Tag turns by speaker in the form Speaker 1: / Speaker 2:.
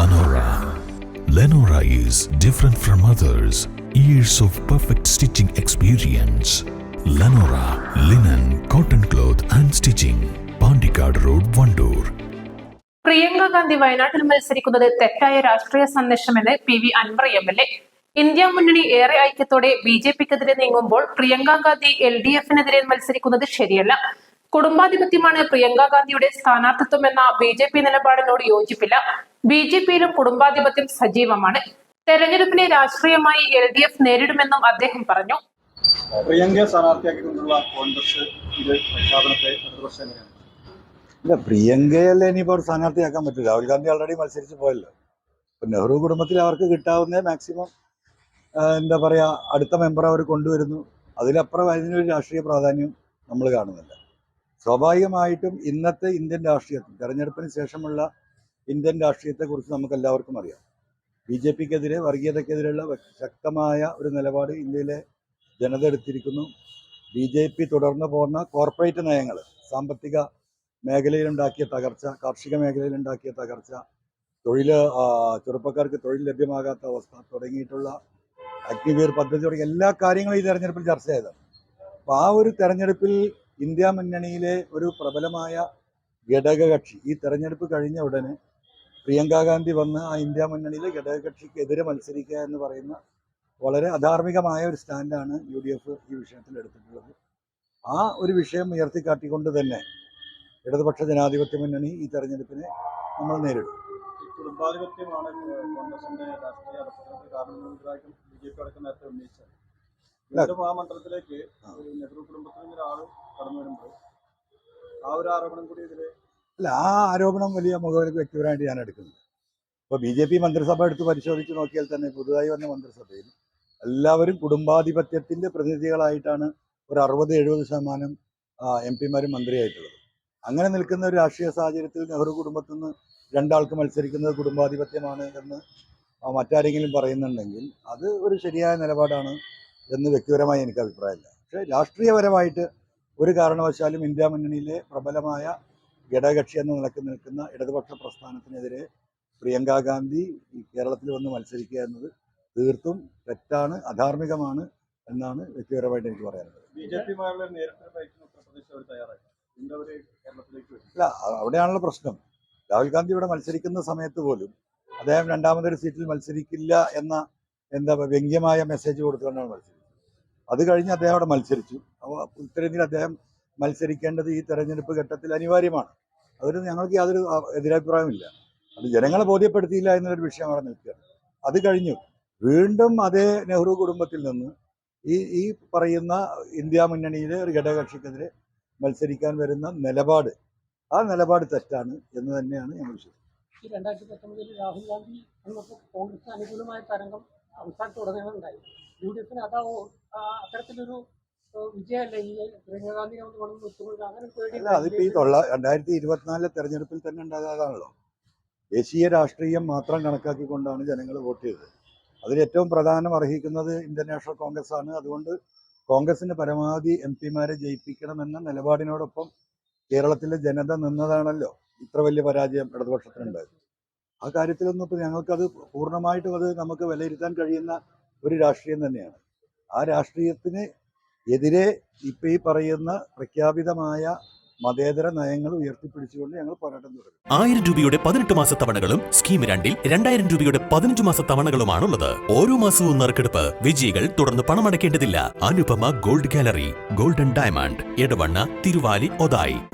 Speaker 1: Lenora. Lenora is different from others. Years of perfect stitching experience. Lenora linen, cotton cloth and stitching. Pandikad Road, Vandoor.
Speaker 2: Priyanka Gandhi വയനാട്ടിൽ മത്സരിക്കുന്നത് തെറ്റായ രാഷ്ട്രീയ സന്ദേശമെന്ന് PV Anwar MLA. India മുന്നണി ഏറെ ഐക്യത്തോടെ BJPക്കെതിരെ നീങ്ങുമ്പോൾ പ്രിയങ്ക ഗാന്ധി LDFനെതിരെ മത്സരിക്കുന്നത് ശരിയല്ല. കുടുംബാധിപത്യമാണ് പ്രിയങ്ക ഗാന്ധിയുടെ സ്ഥാനാർത്ഥിത്വം എന്ന BJP നിലപാടിനോട് യോജിപ്പില്ല. BJPയിലും കുടുംബാധിപത്യം സജീവമാണ്. തെരഞ്ഞെടുപ്പിനെ രാഷ്ട്രീയമായി LDF നേരിടുമെന്നും അദ്ദേഹം പറഞ്ഞു.
Speaker 3: പ്രിയങ്കയെ സ്ഥാനാർത്ഥിയാക്കിക്കൊണ്ടുള്ള കോൺഗ്രസ് ഇത് പ്രഖ്യാപനത്തെ
Speaker 4: ഇല്ല, പ്രിയങ്കയല്ലേ ഇനിയിപ്പോൾ സ്ഥാനാർത്ഥിയാക്കാൻ പറ്റില്ല. രാഹുൽ ഗാന്ധി ഓൾറെഡി മത്സരിച്ച് പോയല്ലോ. ഇപ്പം നെഹ്റു കുടുംബത്തിൽ അവർക്ക് കിട്ടാവുന്ന മാക്സിമം എന്താ പറയുക, അടുത്ത മെമ്പർ അവർ കൊണ്ടുവരുന്നു. അതിലപ്പുറം അതിനൊരു രാഷ്ട്രീയ പ്രാധാന്യം നമ്മൾ കാണുന്നില്ല. സ്വാഭാവികമായിട്ടും ഇന്നത്തെ ഇന്ത്യൻ രാഷ്ട്രീയത്തിൽ തെരഞ്ഞെടുപ്പിന് ശേഷമുള്ള ഇന്ത്യൻ രാഷ്ട്രീയത്തെക്കുറിച്ച് നമുക്ക് എല്ലാവർക്കും അറിയാം. BJPക്കെതിരെ വർഗീയതയ്ക്കെതിരെയുള്ള ശക്തമായ ഒരു നിലപാട് ഇന്ത്യയിലെ ജനത എടുത്തിരിക്കുന്നു. BJP തുടർന്ന് പോകുന്ന കോർപ്പറേറ്റ് നയങ്ങൾ, സാമ്പത്തിക മേഖലയിലുണ്ടാക്കിയ തകർച്ച, കാർഷിക മേഖലയിലുണ്ടാക്കിയ തകർച്ച, ചെറുപ്പക്കാർക്ക് തൊഴിൽ ലഭ്യമാകാത്ത അവസ്ഥ തുടങ്ങിയിട്ടുള്ള അഗ്നിവീർ പദ്ധതി തുടങ്ങിയ എല്ലാ കാര്യങ്ങളും ഈ തെരഞ്ഞെടുപ്പിൽ ചർച്ച ചെയ്തതാണ്. അപ്പോൾ ആ ഒരു തെരഞ്ഞെടുപ്പിൽ ഇന്ത്യ മുന്നണിയിലെ ഒരു പ്രബലമായ ഘടകകക്ഷി ഈ തെരഞ്ഞെടുപ്പ് കഴിഞ്ഞ ഉടനെ പ്രിയങ്ക ഗാന്ധി വന്ന് ആ ഇന്ത്യ മുന്നണിയിലെ ഘടകകക്ഷിക്കെതിരെ മത്സരിക്കുക എന്ന് പറയുന്ന വളരെ അധാർമികമായ ഒരു സ്റ്റാൻഡാണ് UDF ഈ വിഷയത്തിൽ എടുത്തിട്ടുള്ളത്. ആ ഒരു വിഷയം ഉയർത്തിക്കാട്ടിക്കൊണ്ട് തന്നെ ഇടതുപക്ഷ ജനാധിപത്യ മുന്നണി ഈ തെരഞ്ഞെടുപ്പിനെ നമ്മൾ നേരിടും.
Speaker 3: കുടുംബാധിപത്യമാണ് കോൺഗ്രസിന്റെ രാഷ്ട്രീയ അടക്കത്തിന് കാരണം BJP അടക്കം നേരത്തെ ഉന്നയിച്ചത്. വീണ്ടും ആ മണ്ഡലത്തിലേക്ക് നെഹ്റു കുടുംബത്തിൽ നിന്ന് ഒരാൾ കടന്നു വരുമ്പോൾ ആ ഒരു ആരോപണം കൂടി ഇതിൽ
Speaker 4: അല്ല, ആ ആരോപണം വലിയ മുഖവിലേക്ക് വ്യക്തിപരമായിട്ട് ഞാൻ എടുക്കുന്നില്ല. ഇപ്പോൾ BJP മന്ത്രിസഭ എടുത്ത് പരിശോധിച്ച് നോക്കിയാൽ തന്നെ പുതുതായി വന്ന മന്ത്രിസഭയിൽ എല്ലാവരും കുടുംബാധിപത്യത്തിൻ്റെ പ്രതിനിധികളായിട്ടാണ് ഒരു 60-70% MP-മാരും മന്ത്രിയായിട്ടുള്ളത്. അങ്ങനെ നിൽക്കുന്ന ഒരു രാഷ്ട്രീയ സാഹചര്യത്തിൽ നെഹ്റു കുടുംബത്തിൽ നിന്ന് രണ്ടാൾക്ക് മത്സരിക്കുന്നത് കുടുംബാധിപത്യമാണ് എന്ന് മറ്റാരെങ്കിലും പറയുന്നുണ്ടെങ്കിൽ അത് ഒരു ശരിയായ നിലപാടാണ് എന്ന് വ്യക്തിപരമായി എനിക്ക് അഭിപ്രായമില്ല. പക്ഷേ രാഷ്ട്രീയപരമായിട്ട് ഒരു കാരണവശാലും ഇന്ത്യ മുന്നണിയിലെ പ്രബലമായ ഘടകകക്ഷി എന്ന നിലക്ക് നിൽക്കുന്ന ഇടതുപക്ഷ പ്രസ്ഥാനത്തിനെതിരെ പ്രിയങ്ക ഗാന്ധി കേരളത്തിൽ വന്ന് മത്സരിക്കുക എന്നത് തീർത്തും തെറ്റാണ്, അധാർമികമാണ് എന്നാണ് വ്യക്തിപരമായിട്ട് എനിക്ക് പറയാനുള്ളത്.
Speaker 3: BJP-മാരുടെ നേരിട്ട് ഉത്തർപ്രദേശ് അവർ തയ്യാറായി.
Speaker 4: അല്ല, അവിടെയാണല്ലോ പ്രശ്നം. രാഹുൽ ഗാന്ധി ഇവിടെ മത്സരിക്കുന്ന സമയത്ത് പോലും അദ്ദേഹം രണ്ടാമതൊരു സീറ്റിൽ മത്സരിക്കില്ല എന്ന വ്യംഗ്യമായ മെസ്സേജ് കൊടുത്തുകൊണ്ടാണ് മത്സരിച്ചത്. അത് കഴിഞ്ഞ് അദ്ദേഹം അവിടെ മത്സരിച്ചു. അപ്പോൾ ഉത്തരേന്ത്യയിൽ അദ്ദേഹം മത്സരിക്കേണ്ടത് ഈ തെരഞ്ഞെടുപ്പ് ഘട്ടത്തിൽ അനിവാര്യമാണ്. അതിന് ഞങ്ങൾക്ക് യാതൊരു എതിരഭിപ്രായമില്ല. അത് ജനങ്ങളെ ബോധ്യപ്പെടുത്തിയില്ല എന്നൊരു വിഷയം അവിടെ നിൽക്കുകയാണ്. അത് കഴിഞ്ഞു വീണ്ടും അതേ നെഹ്റു കുടുംബത്തിൽ നിന്ന് ഈ പറയുന്ന ഇന്ത്യ മുന്നണിയിലെ ഒരു ഘടകകക്ഷിക്കെതിരെ മത്സരിക്കാൻ വരുന്ന നിലപാട്, ആ നിലപാട് തെറ്റാണ് എന്ന് തന്നെയാണ് ഞങ്ങൾ വിശ്വസിക്കുന്നത്.
Speaker 5: 2019 രാഹുൽ ഗാന്ധി കോൺഗ്രസിന് അനുകൂലമായ തരംഗം സംസ്ഥാനത്തുടനീളം ഉണ്ടായി. UDFന് അതാവോ അത്തരത്തിലൊരു വിജയമല്ല ഈ പ്രിയങ്ക ഗാന്ധി
Speaker 4: അല്ല, അതിപ്പോൾ ഈ 2024 തെരഞ്ഞെടുപ്പിൽ തന്നെ ഉണ്ടാകാതാണല്ലോ. ദേശീയ രാഷ്ട്രീയം മാത്രം കണക്കാക്കിക്കൊണ്ടാണ് ജനങ്ങൾ വോട്ട് ചെയ്തത്. അതിൽ ഏറ്റവും പ്രധാനം അർഹിക്കുന്നത് ഇന്ത്യൻ നാഷണൽ കോൺഗ്രസ് ആണ്. അതുകൊണ്ട് കോൺഗ്രസിന് പരമാവധി MP-മാരെ ജയിപ്പിക്കണമെന്ന നിലപാടിനോടൊപ്പം കേരളത്തിലെ ജനത നിന്നതാണല്ലോ ഇത്ര വലിയ പരാജയം ഇടതുപക്ഷത്തിനുണ്ടായത്. ആ കാര്യത്തിലൊന്നും ഇപ്പോൾ ഞങ്ങൾക്കത് പൂർണ്ണമായിട്ടും അത് നമുക്ക് വിലയിരുത്താൻ കഴിയുന്ന ഒരു രാഷ്ട്രീയം തന്നെയാണ്. ആ രാഷ്ട്രീയത്തിന് എതിരെ ഇപ്പോൾ ഈ പറയുന്ന പ്രഖ്യാപിതമായ മതേതര നയങ്ങൾ ഉയർത്തിപ്പിടിച്ചുകൊണ്ട് ഞങ്ങൾ പോരാട്ടം തുടരും.
Speaker 1: 1000 രൂപയുടെ 18 മാസ തവണകളും സ്കീം 2-ൽ 2000 രൂപയുടെ 15 മാസ തവണകളുമാണുള്ളത്. ഓരോ മാസവും നറുക്കെടുപ്പ്. വിജയികൾ തുടർന്ന് പണമടയ്ക്കേണ്ടതില്ല. Anupama gold gallery, golden diamond, Edavanna, Thiruvali, Othayi.